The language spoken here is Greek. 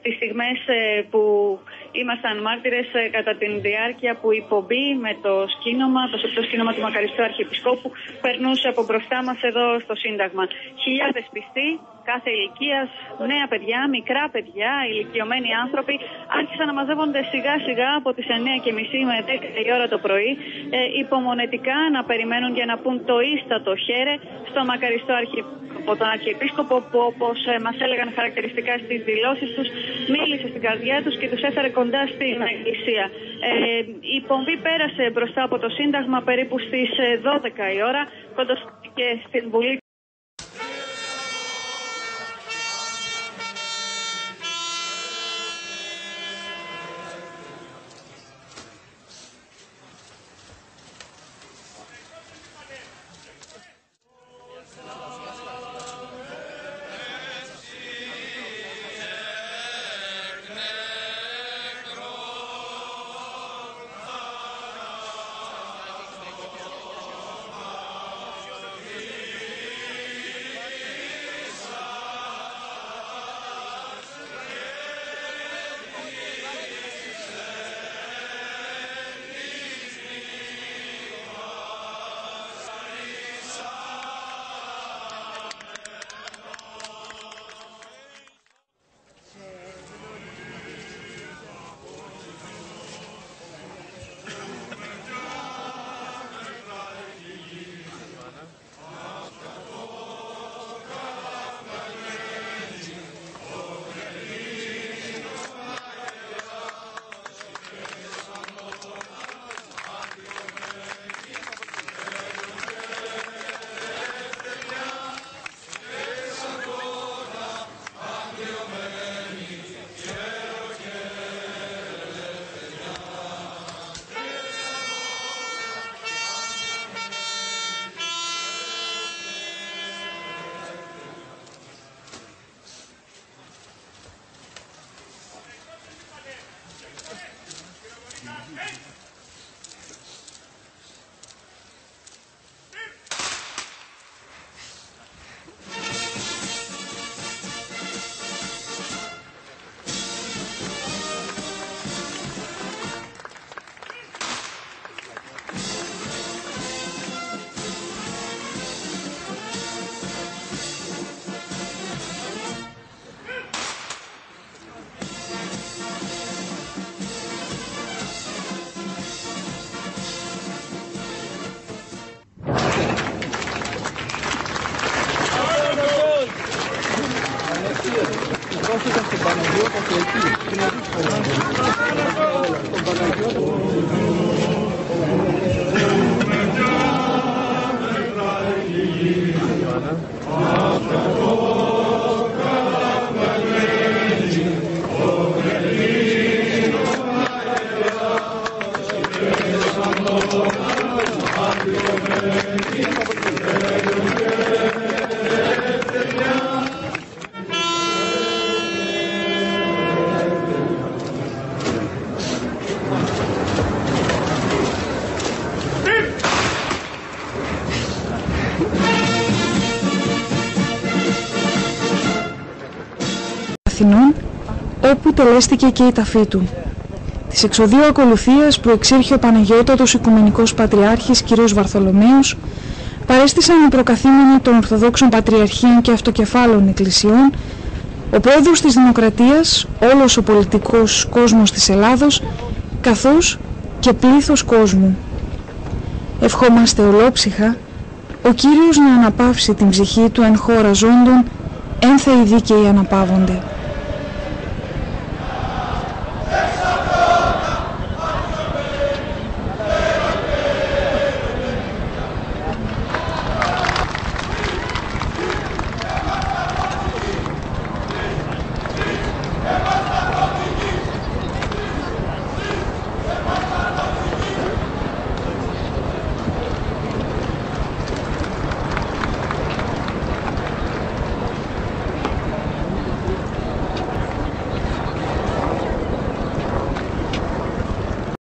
τις στιγμές που ήμασταν μάρτυρες κατά την διάρκεια που η πομπή με το σκήνομα, το σεπτό σκήνομα του Μακαριστού Αρχιεπισκόπου περνούσε από μπροστά μας εδώ στο Σύνταγμα. Χιλιάδες πιστοί, κάθε ηλικίας, νέα παιδιά, μικρά παιδιά, ηλικιωμένοι άνθρωποι άρχισαν να μαζεύονται σιγά σιγά από τις 9:30 με 10 η ώρα το πρωί, υπομονετικά να περιμένουν για να πούν το ίστατο χαίρε στο Μακαριστό Αρχιεπίσκοπο. Τον Αρχιεπίσκοπο που, όπως μας έλεγαν χαρακτηριστικά στις δηλώσεις τους, μίλησε στην καρδιά τους και τους έφερε κοντά στην εκκλησία. Η πομπή πέρασε μπροστά από το Σύνταγμα περίπου στις 12 η ώρα, κοντοστήκε στην Βουλή. Αθηνών, όπου τελέστηκε και η ταφή του. Της εξοδίου ακολουθίας που εξήρχε ο Παναγιώτατος Οικουμενικός Πατριάρχης κ. Βαρθολομαίος, παρέστησαν οι προκαθήμενοι των Ορθοδόξων Πατριαρχείων και Αυτοκεφάλων Εκκλησιών, ο πρόεδρος της Δημοκρατίας, όλος ο πολιτικός κόσμος της Ελλάδος, καθώς και πλήθος κόσμου. Ευχόμαστε ολόψυχα ο Κύριος να αναπαύσει την ψυχή του εν χώρα ζώντων, ένθεοι δίκαιοι αναπαύονται.